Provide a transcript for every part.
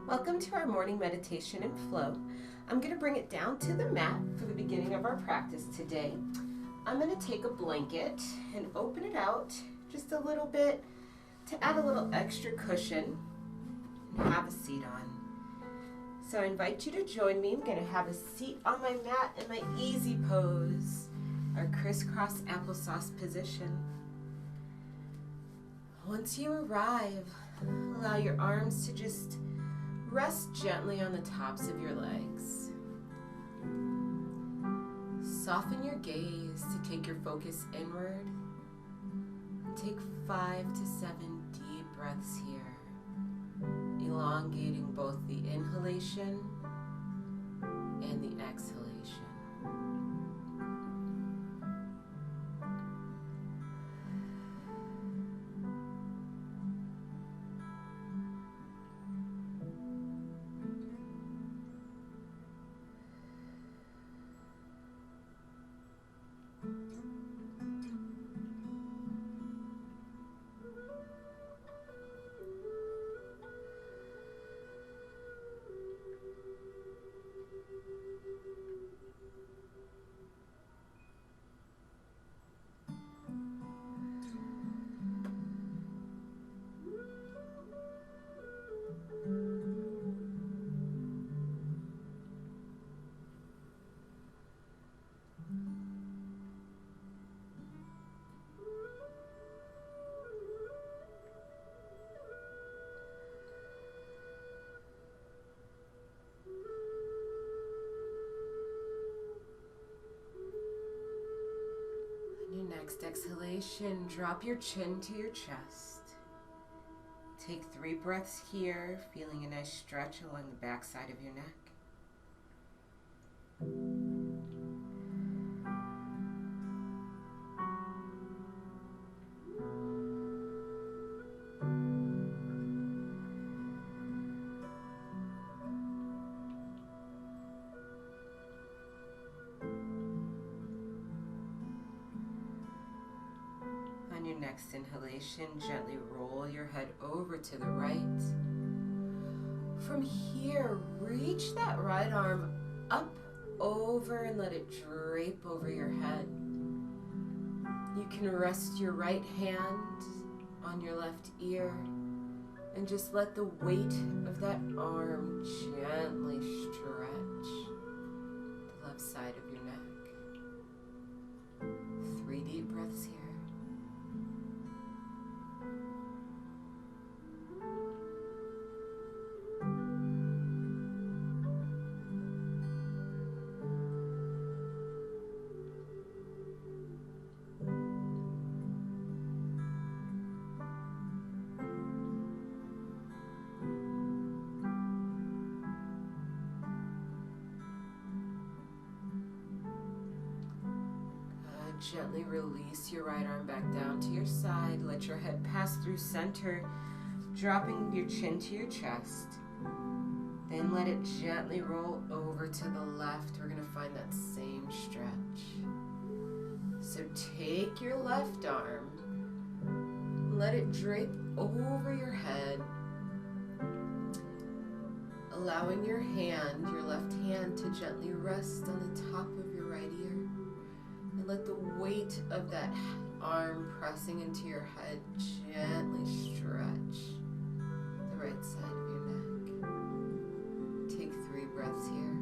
Welcome to our morning meditation and flow. I'm going to bring it down to the mat for the beginning of our practice today. I'm going to take a blanket and open it out just a little bit to add a little extra cushion and have a seat on. So I invite you to join me. I'm going to have a seat on my mat in my easy pose, our crisscross applesauce position. Once you arrive, allow your arms to just rest gently on the tops of your legs. Soften your gaze to take your focus inward. Take 5 to 7 deep breaths here, elongating both the inhalation and the exhalation. Next exhalation, drop your chin to your chest. Take 3 breaths here, feeling a nice stretch along the back side of your neck. Your next inhalation, gently roll your head over to the right. From here, reach that right arm up, over, and let it drape over your head. You can rest your right hand on your left ear and just let the weight of that arm gently stretch the left side of your neck. 3 deep breaths here. Gently release your right arm back down to your side. Let your head pass through center, dropping your chin to your chest. Then let it gently roll over to the left. We're going to find that same stretch. So take your left arm, let it drape over your head, allowing your hand, your left hand, to gently rest on the top of your right ear. Let the weight of that arm pressing into your head gently stretch the right side of your neck. Take 3 breaths here.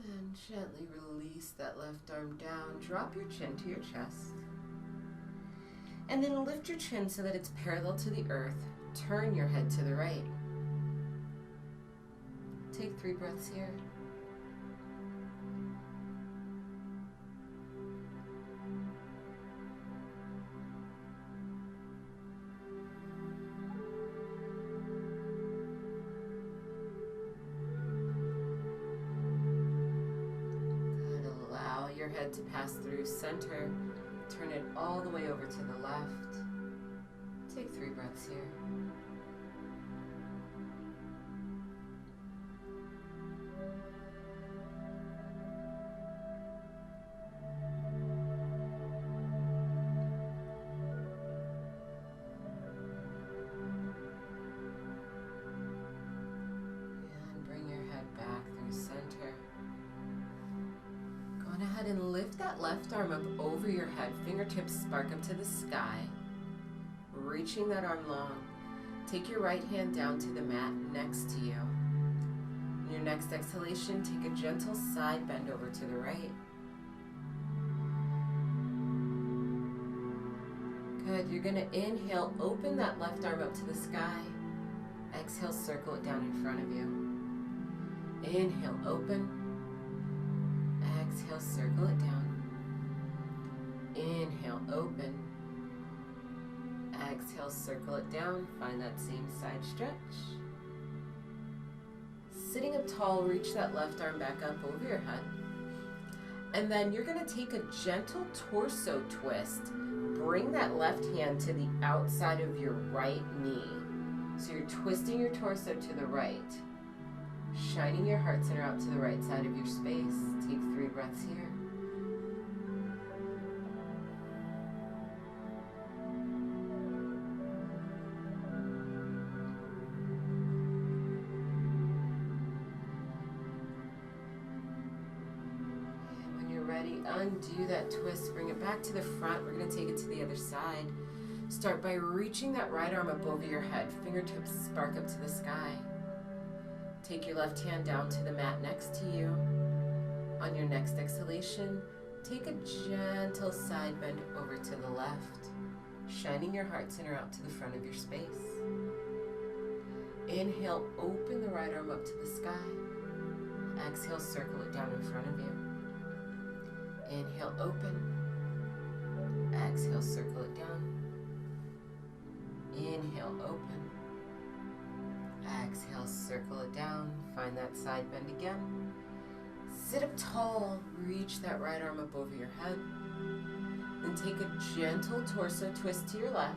And gently release that left arm down. Drop your chin to your chest. And then lift your chin so that it's parallel to the earth. Turn your head to the right. Take 3 breaths here. head to pass through center. Turn it all the way over to the left. Take 3 breaths here. And lift that left arm up over your head. Fingertips spark up to the sky. Reaching that arm long. Take your right hand down to the mat next to you. On your next exhalation, take a gentle side bend over to the right. Good. You're going to inhale, open that left arm up to the sky. Exhale, circle it down in front of you. Inhale, open. Exhale, circle it down. Inhale, open. Exhale, circle it down. Find that same side stretch. Sitting up tall, reach that left arm back up over your head. And then you're going to take a gentle torso twist. Bring that left hand to the outside of your right knee. So you're twisting your torso to the right. Shining your heart center out to the right side of your space. Take 3 breaths here. And when you're ready, undo that twist. Bring it back to the front. We're going to take it to the other side. Start by reaching that right arm up over your head. Fingertips spark up to the sky. Take your left hand down to the mat next to you. On your next exhalation, take a gentle side bend over to the left, shining your heart center out to the front of your space. Inhale, open the right arm up to the sky. Exhale, circle it down in front of you. Inhale, open. Exhale, circle it down. Inhale, open. Exhale, circle it down. Find that side bend again. Sit up tall. Reach that right arm up over your head. Then take a gentle torso twist to your left.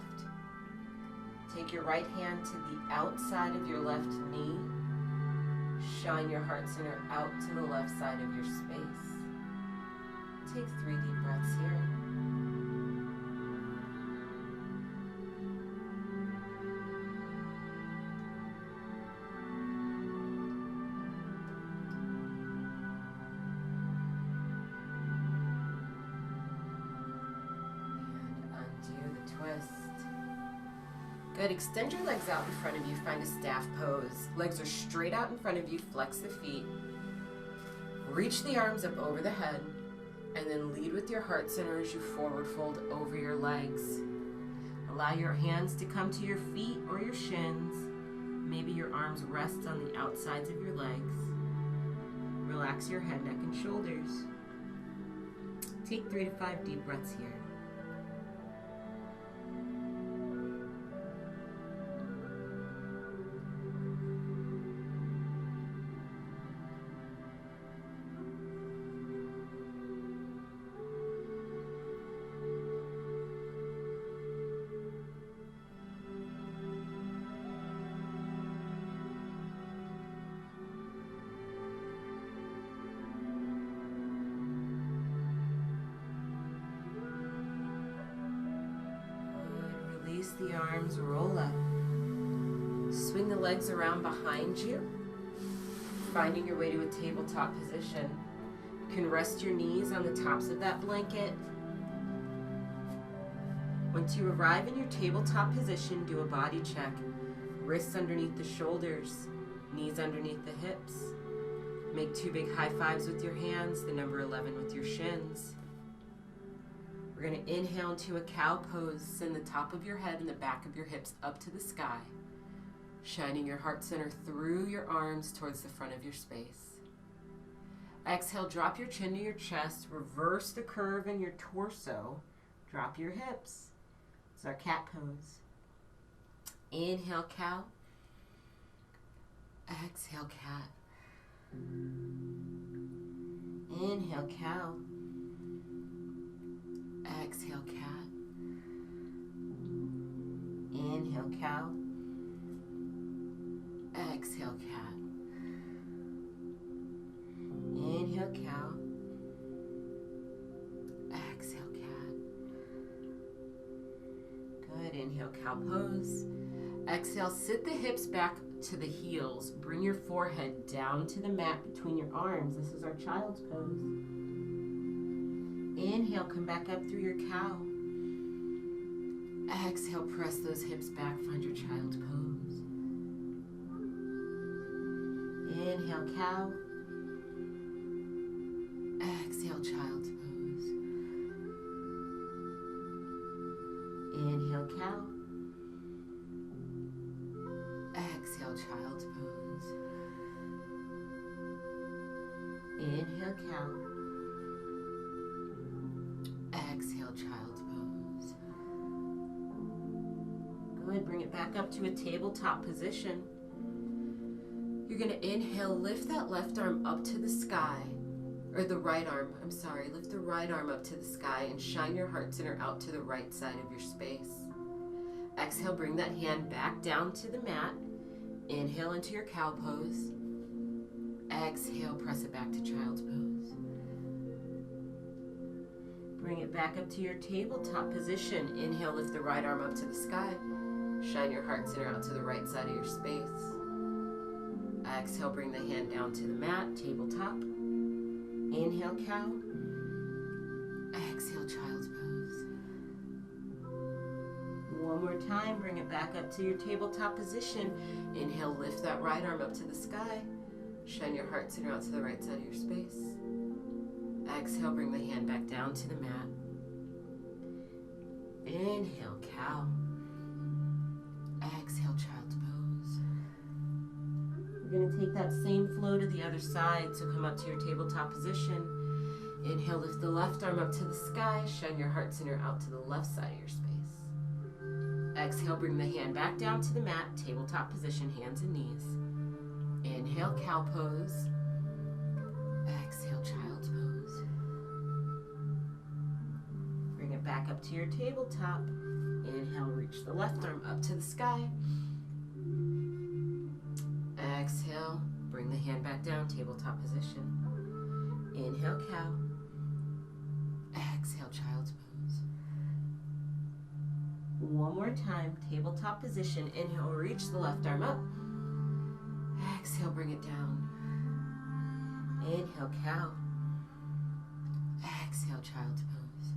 Take your right hand to the outside of your left knee. Shine your heart center out to the left side of your space. Take 3 deep breaths here. Good. Extend your legs out in front of you. Find a staff pose. Legs are straight out in front of you. Flex the feet. Reach the arms up over the head. And then lead with your heart center as you forward fold over your legs. Allow your hands to come to your feet or your shins. Maybe your arms rest on the outsides of your legs. Relax your head, neck, and shoulders. Take 3 to 5 deep breaths here. The arms, roll up. Swing the legs around behind you, finding your way to a tabletop position. You can rest your knees on the tops of that blanket. Once you arrive in your tabletop position, do a body check. Wrists underneath the shoulders, knees underneath the hips. Make 2 big high fives with your hands, the number 11 with your shins. We're going to inhale into a cow pose. Send the top of your head and the back of your hips up to the sky, shining your heart center through your arms towards the front of your space. Exhale, drop your chin to your chest. Reverse the curve in your torso. Drop your hips. It's our cat pose. Inhale, cow. Exhale, cat. Inhale, cow. Exhale, cat. Inhale, cow. Exhale, cat. Inhale, cow. Exhale, cat. Good. Inhale, cow pose. Exhale, sit the hips back to the heels. Bring your forehead down to the mat between your arms. This is our child's pose. Inhale, come back up through your cow. Exhale, press those hips back, find your child's pose. Inhale, cow. Exhale, child's pose. Inhale, cow. Exhale, child's pose. Inhale, cow. Exhale, child's pose. Good, bring it back up to a tabletop position. You're gonna inhale, lift that left arm up to the sky, or the right arm, I'm sorry, lift the right arm up to the sky and shine your heart center out to the right side of your space. Exhale, bring that hand back down to the mat. Inhale into your cow pose. Exhale, press it back to child's pose. Bring it back up to your tabletop position. Inhale, lift the right arm up to the sky. Shine your heart center out to the right side of your space. Exhale, bring the hand down to the mat, tabletop. Inhale, cow. Exhale, child's pose. One more time, bring it back up to your tabletop position. Inhale, lift that right arm up to the sky. Shine your heart center out to the right side of your space. Exhale, bring the hand back down to the mat. Inhale, cow. Exhale, child's pose. We're going to take that same flow to the other side, so come up to your tabletop position. Inhale, lift the left arm up to the sky. Shine your heart center out to the left side of your space. Exhale, bring the hand back down to the mat, tabletop position, hands and knees. Inhale, cow pose. Exhale, child's pose. Bring it back up to your tabletop. Inhale, reach the left arm up to the sky. Exhale, bring the hand back down, tabletop position. Inhale, cow. Exhale, child's pose. One more time, tabletop position. Inhale, reach the left arm up. Exhale, bring it down. Inhale, cow. Exhale, child's pose.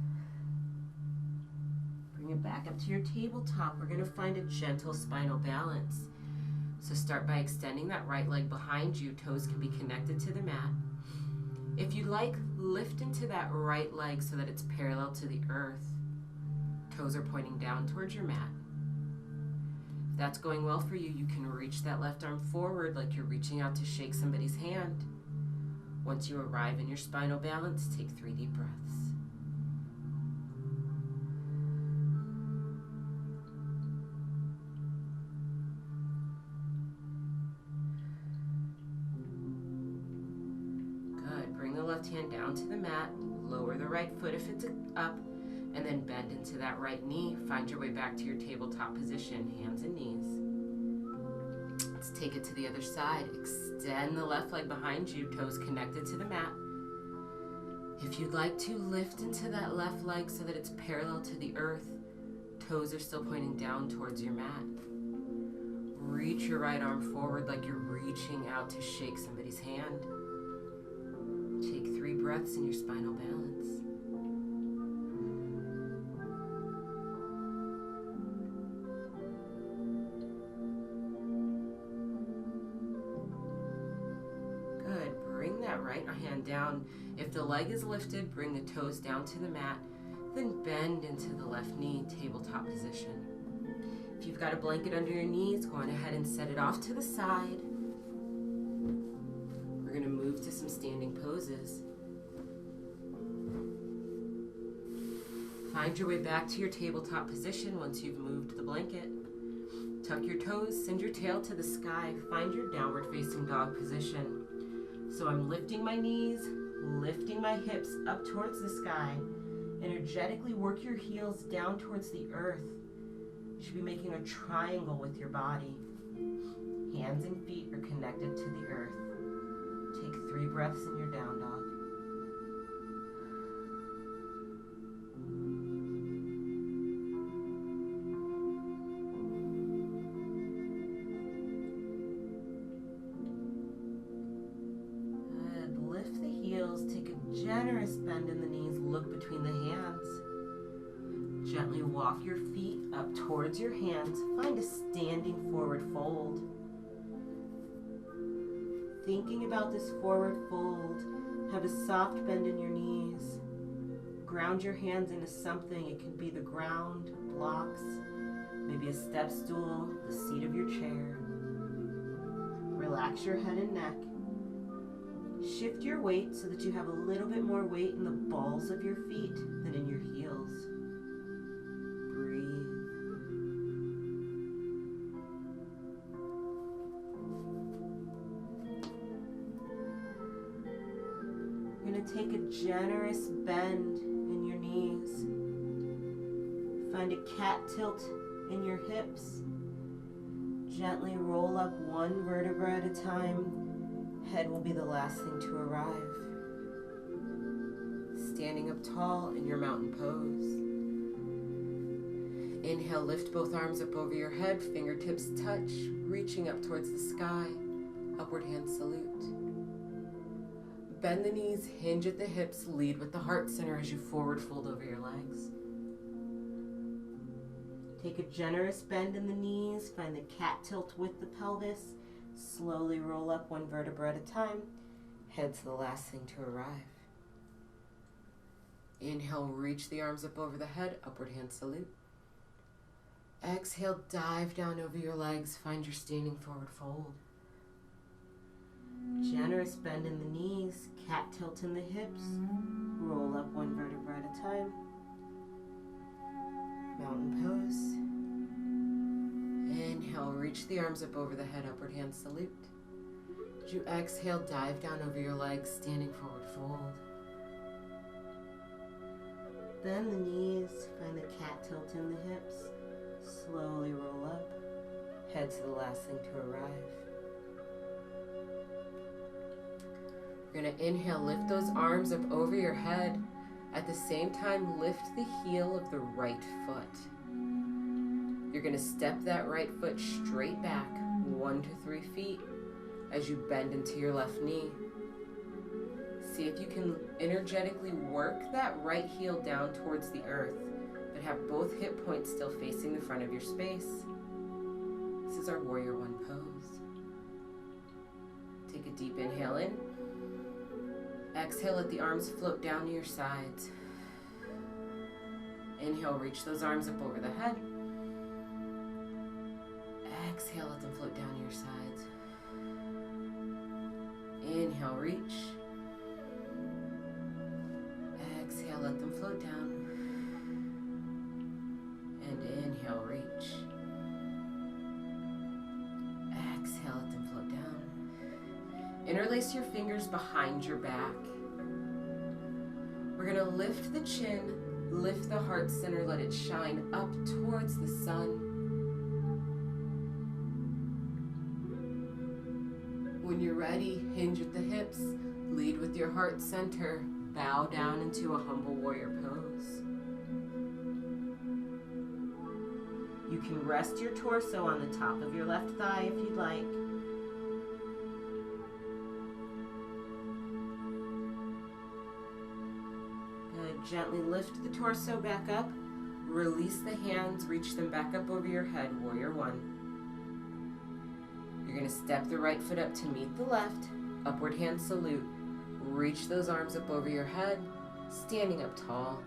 Bring it back up to your tabletop. We're going to find a gentle spinal balance. So start by extending that right leg behind you. Toes can be connected to the mat. If you like, lift into that right leg so that it's parallel to the earth. Toes are pointing down towards your mat. If that's going well for you, you can reach that left arm forward like you're reaching out to shake somebody's hand. Once you arrive in your spinal balance, take 3 deep breaths. Good. Bring the left hand down to the mat. Lower the right foot if it's up. And then bend into that right knee. Find your way back to your tabletop position, hands and knees. Let's take it to the other side. Extend the left leg behind you, toes connected to the mat. If you'd like to, lift into that left leg so that it's parallel to the earth. Toes are still pointing down towards your mat. Reach your right arm forward like you're reaching out to shake somebody's hand. Take 3 breaths in your spinal balance. Right hand down. If the leg is lifted, bring the toes down to the mat, then bend into the left knee, tabletop position. If you've got a blanket under your knees, go on ahead and set it off to the side. We're going to move to some standing poses. Find your way back to your tabletop position once you've moved the blanket. Tuck your toes, send your tail to the sky, find your downward facing dog position. So I'm lifting my knees, lifting my hips up towards the sky. Energetically work your heels down towards the earth. You should be making a triangle with your body. Hands and feet are connected to the earth. Take 3 breaths in your down dog. Good. Lift the heels. Take a generous bend in the knees. Look between the hands. Gently walk your feet up towards your hands. Find a standing forward fold. Thinking about this forward fold, have a soft bend in your knees. Ground your hands into something. It can be the ground, blocks, maybe a step stool, the seat of your chair. Relax your head and neck. Shift your weight so that you have a little bit more weight in the balls of your feet than in your heels. Breathe. You're going to take a generous bend in your knees. Find a cat tilt in your hips. Gently roll up 1 vertebra at a time. Head will be the last thing to arrive. Standing up tall in your mountain pose. Inhale, lift both arms up over your head, fingertips touch, reaching up towards the sky. Upward hand salute. Bend the knees, hinge at the hips, lead with the heart center as you forward fold over your legs. Take a generous bend in the knees, find the cat tilt with the pelvis. Slowly roll up 1 vertebra at a time. Head's the last thing to arrive. Inhale, reach the arms up over the head, upward hand salute. Exhale, dive down over your legs, find your standing forward fold. Generous bend in the knees, cat tilt in the hips. Roll up 1 vertebra at a time. Mountain pose. Inhale, reach the arms up over the head, upward hand salute. As you exhale, dive down over your legs, standing forward fold. Bend the knees, find the cat tilt in the hips. Slowly roll up. Head to the last thing to arrive. You're going to inhale, lift those arms up over your head. At the same time, lift the heel of the right foot. You're going to step that right foot straight back 1 to 3 feet as you bend into your left knee. See if you can energetically work that right heel down towards the earth, but have both hip points still facing the front of your space. This is our Warrior One pose. Take a deep inhale in. Exhale, let the arms float down to your sides. Inhale, reach those arms up over the head. Exhale, let them float down to your sides. Inhale, reach. Exhale, let them float down. And inhale, reach. Exhale, let them float down. Interlace your fingers behind your back. We're going to lift the chin, lift the heart center, let it shine up towards the sun. When you're ready, hinge at the hips, lead with your heart center, bow down into a humble warrior pose. You can rest your torso on the top of your left thigh if you'd like. Good. Gently lift the torso back up, release the hands, reach them back up over your head, Warrior One. You're going to step the right foot up to meet the left, upward hand salute. Reach those arms up over your head, standing up tall.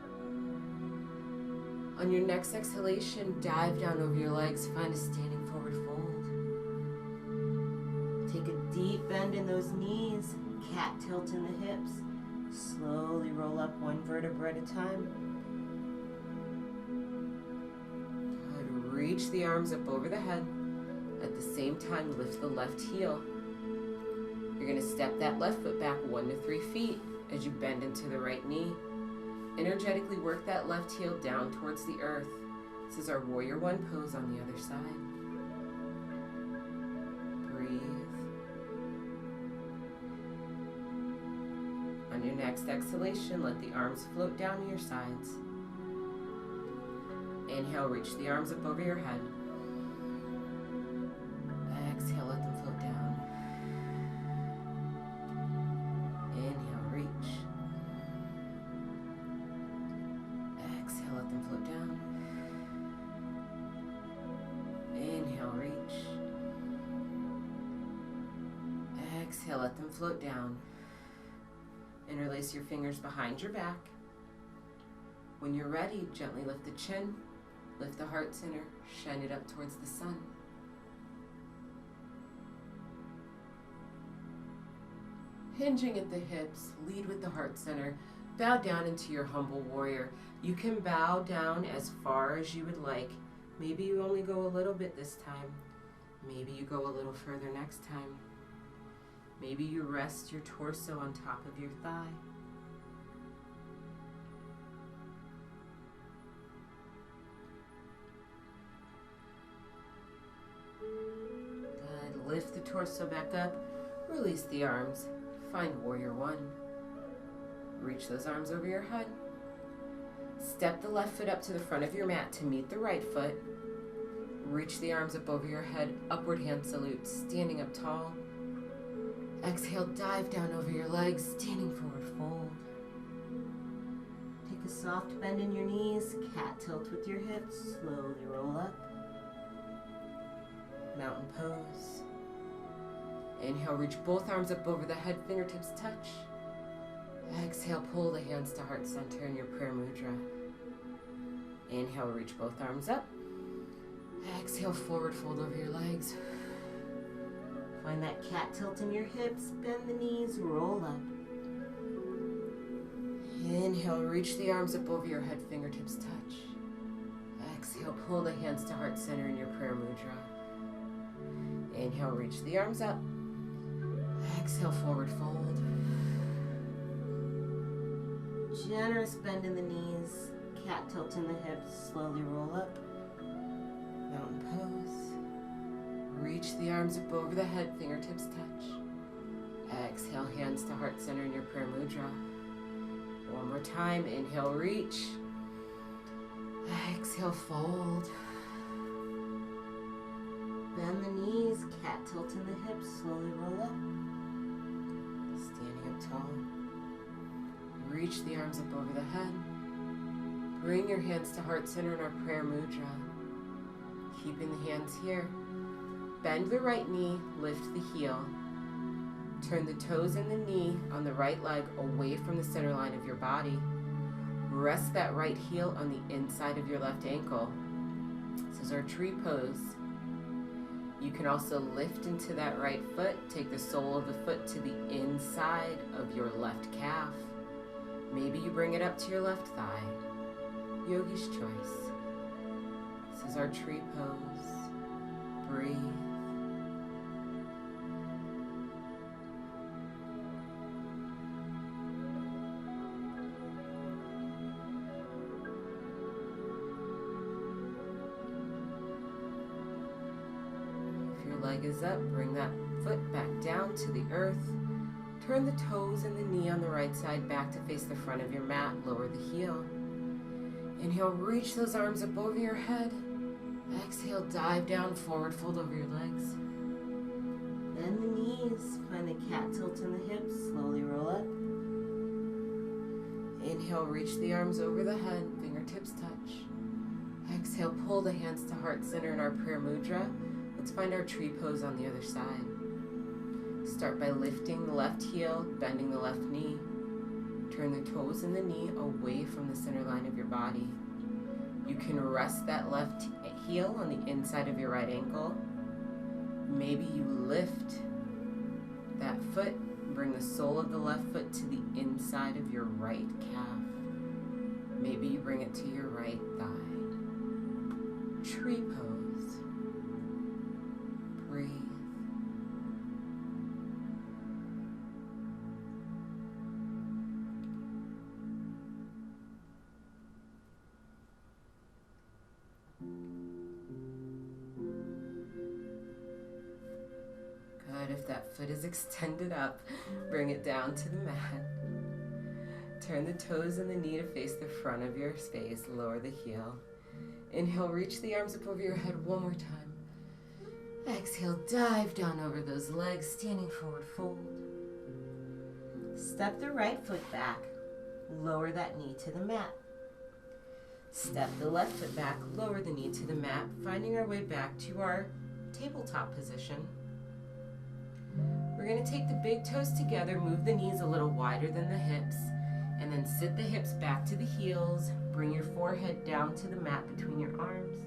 On your next exhalation, dive down over your legs, find a standing forward fold. Take a deep bend in those knees, cat tilt in the hips. Slowly roll up 1 vertebra at a time. Good. Reach the arms up over the head. At the same time, lift the left heel. You're going to step that left foot back 1 to 3 feet as you bend into the right knee. Energetically work that left heel down towards the earth. This is our warrior one pose on the other side. Breathe. On your next exhalation, let the arms float down to your sides. Inhale, reach the arms up over your head. Exhale, let them float down. Inhale, reach. Exhale, let them float down. Inhale, reach. Exhale, let them float down. Interlace your fingers behind your back. When you're ready, gently lift the chin, lift the heart center, shine it up towards the sun. Hinging at the hips, lead with the heart center. Bow down into your humble warrior. You can bow down as far as you would like. Maybe you only go a little bit this time. Maybe you go a little further next time. Maybe you rest your torso on top of your thigh. Good. Lift the torso back up. Release the arms. Find warrior one. Reach those arms over your head. Step the left foot up to the front of your mat to meet the right foot. Reach the arms up over your head. Upward hand salute. Standing up tall. Exhale, dive down over your legs, standing forward fold. Take a soft bend in your knees, cat tilt with your hips, slowly roll up. Mountain pose. Inhale, reach both arms up over the head, fingertips touch. Exhale, pull the hands to heart center in your prayer mudra. Inhale, reach both arms up. Exhale, forward fold over your legs. Find that cat tilt in your hips, bend the knees, roll up. Inhale, reach the arms up over your head, fingertips touch. Exhale, pull the hands to heart center in your prayer mudra. Inhale, reach the arms up. Exhale, forward fold. Generous bend in the knees, cat tilt in the hips, slowly roll up. Mountain pose. Reach the arms up over the head, fingertips touch. Exhale, hands to heart center in your prayer mudra. One more time, inhale, reach. Exhale, fold. Bend the knees, cat tilt in the hips, slowly roll up. Standing up tall. Reach the arms up over the head. Bring your hands to heart center in our prayer mudra. Keeping the hands here. Bend the right knee, lift the heel. Turn the toes and the knee on the right leg away from the center line of your body. Rest that right heel on the inside of your left ankle. This is our tree pose. You can also lift into that right foot. Take the sole of the foot to the inside of your left calf. Maybe you bring it up to your left thigh. Yogi's choice. This is our tree pose. Breathe. Leg is up, bring that foot back down to the earth. Turn the toes and the knee on the right side back to face the front of your mat. Lower the heel. Inhale, reach those arms up over your head. Exhale, dive down, forward fold over your legs. Bend the knees, find the cat tilt in the hips, slowly roll up. Inhale, reach the arms over the head, fingertips touch. Exhale, pull the hands to heart center in our prayer mudra. Let's find our tree pose on the other side. Start by lifting the left heel, bending the left knee. Turn the toes and the knee away from the center line of your body. You can rest that left heel on the inside of your right ankle. Maybe you lift that foot, bring the sole of the left foot to the inside of your right calf. Maybe you bring it to your right thigh. Tree pose. Breathe. good. If that foot is extended up, bring it down to the mat. Turn the toes and the knee to face the front of your space. Lower the heel. Inhale, reach the arms up over your head one more time. Exhale, dive down over those legs, standing forward fold. Step the right foot back. Lower that knee to the mat. Step the left foot back, lower the knee to the mat, finding our way back to our tabletop position. We're going to take the big toes together, move the knees a little wider than the hips, and then sit the hips back to the heels. Bring your forehead down to the mat between your arms.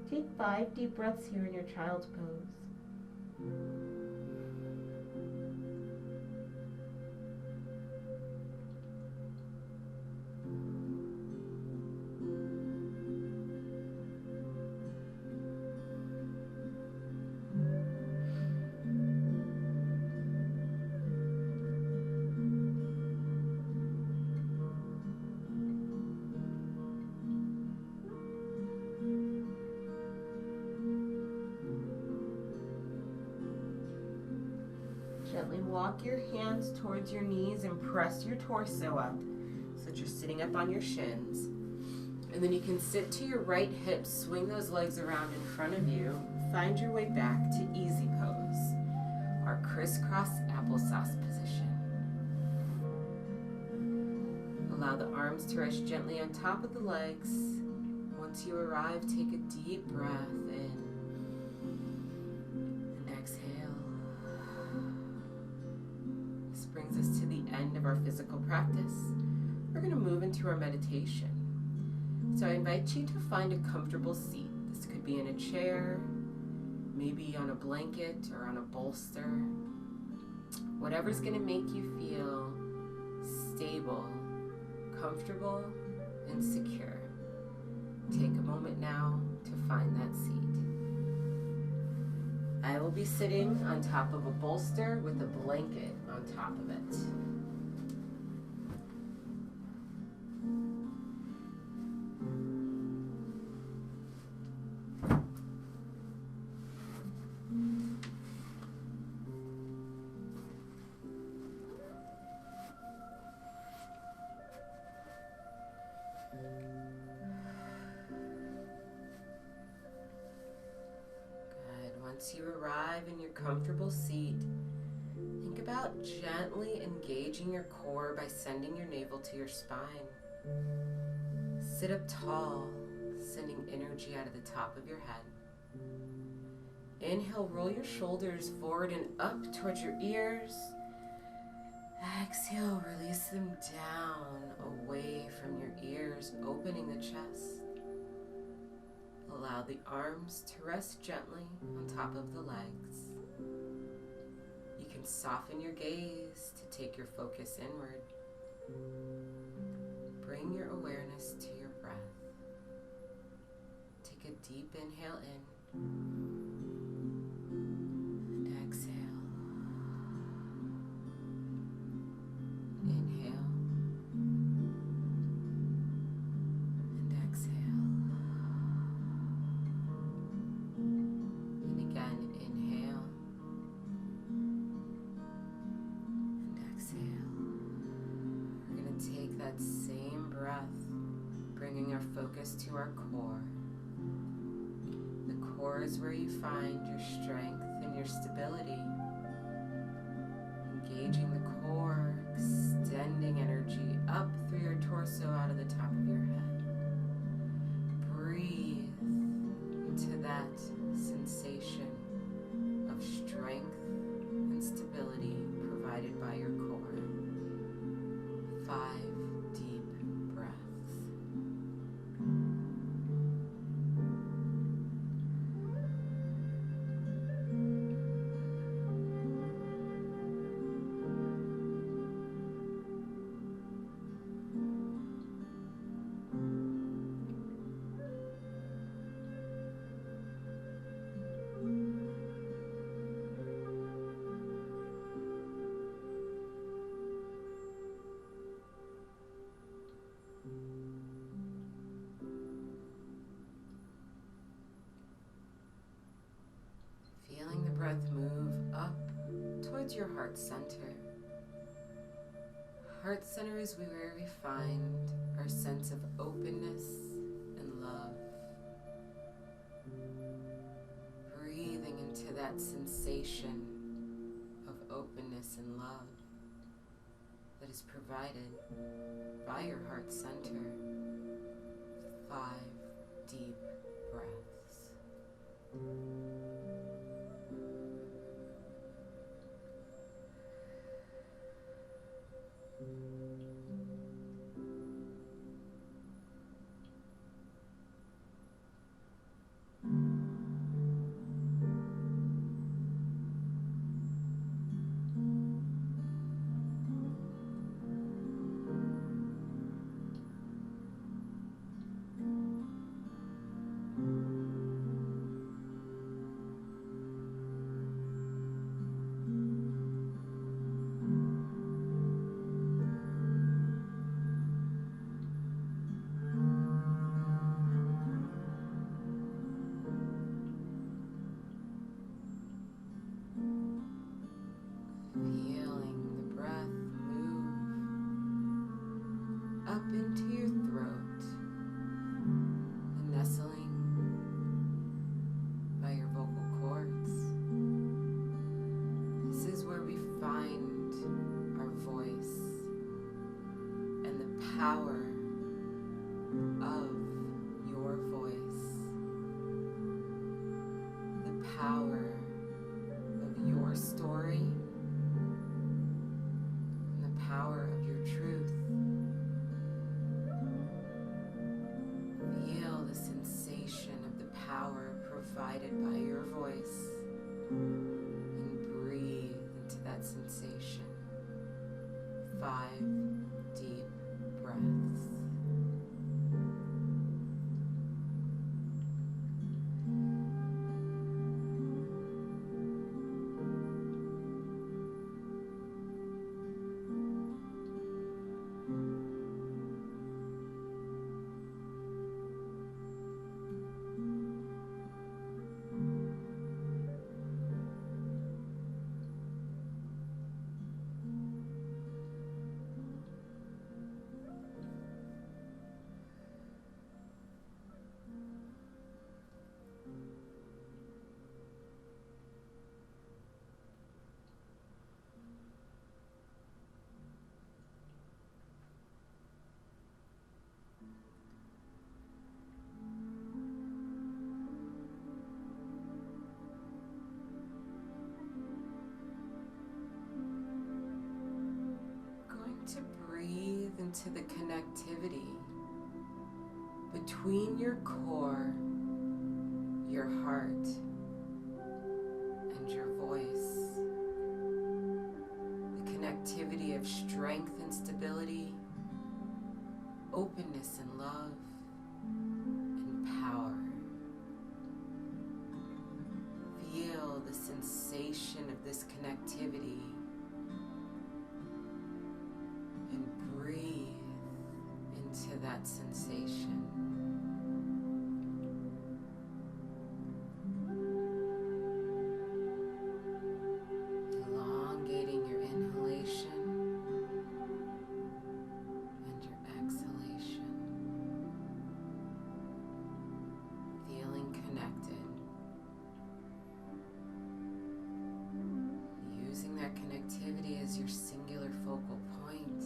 Take 5 deep breaths here in your child's pose. Gently walk your hands towards your knees and press your torso up so that you're sitting up on your shins. And then you can sit to your right hip, swing those legs around in front of you, find your way back to easy pose, our crisscross applesauce position. Allow the arms to rest gently on top of the legs. Once you arrive, take a deep breath in and exhale. Brings us to the end of our physical practice. We're going to move into our meditation. So I invite you to find a comfortable seat. This could be in a chair, maybe on a blanket or on a bolster. Whatever's going to make you feel stable, comfortable, and secure. Take a moment now to find that seat. I will be sitting on top of a bolster with a blanket on top of it. Once you arrive in your comfortable seat, think about gently engaging your core by sending your navel to your spine. Sit up tall, sending energy out of the top of your head. Inhale, roll your shoulders forward and up towards your ears. Exhale, release them down, away from your ears, opening the chest. Allow the arms to rest gently on top of the legs. You can soften your gaze to take your focus inward. Bring your awareness to your breath. Take a deep inhale in and exhale. Inhale and exhale. And again, inhale and exhale. We're going to take that same breath, bringing our focus to our core. The core is where you find your strength and your stability. Engaging the core, extending energy up through your torso out of the top of your head. Breathe into that sensation of strength and stability provided by your core. 5 deep breaths. to your heart center. Heart center is where we find our sense of openness and love. Breathing into that sensation of openness and love that is provided by your heart center. 5 deep breaths. Power of your voice, the power of your story, and the power of your truth. Feel the sensation of the power provided by your voice and breathe into that sensation. 5 deep breaths. To breathe into the connectivity between your core, your heart, and your voice. The connectivity of strength and stability, openness and love, and power. Feel the sensation of this connectivity. Breathe into that sensation. Elongating your inhalation and your exhalation. Feeling connected. Using that connectivity as your singular focal point.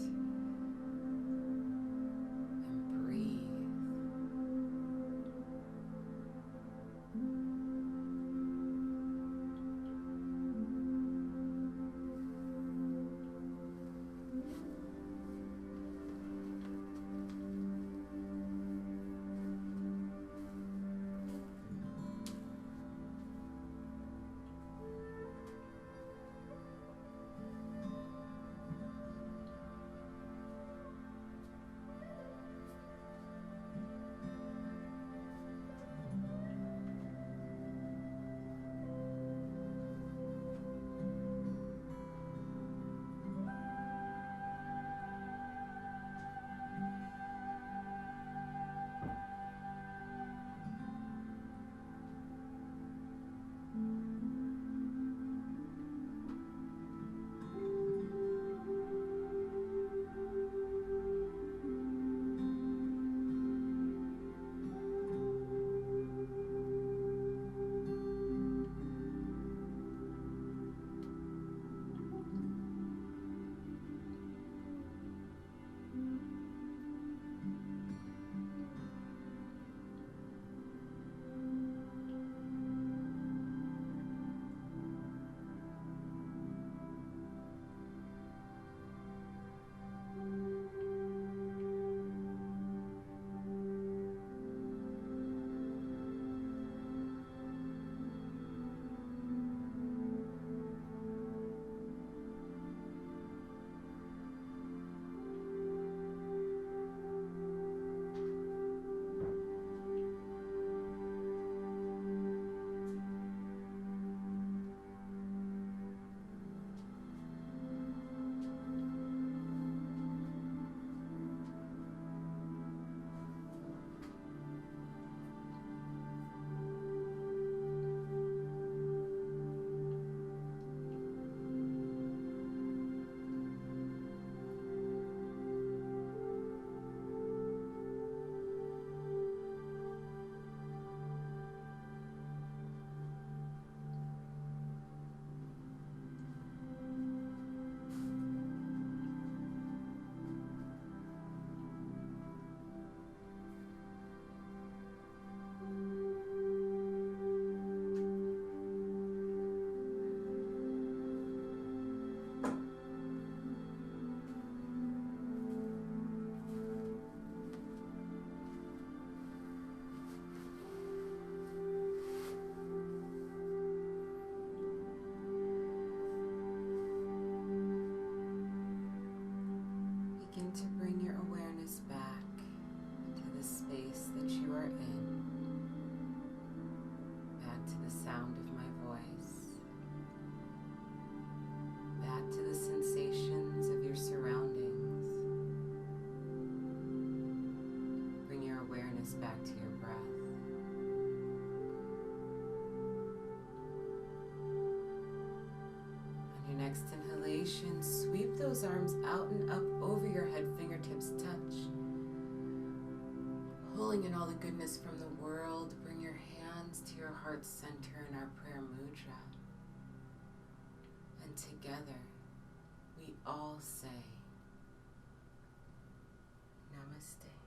next inhalation, sweep those arms out and up over your head, fingertips touch. Pulling in all the goodness from the world, bring your hands to your heart center in our prayer mudra. And together, we all say, Namaste.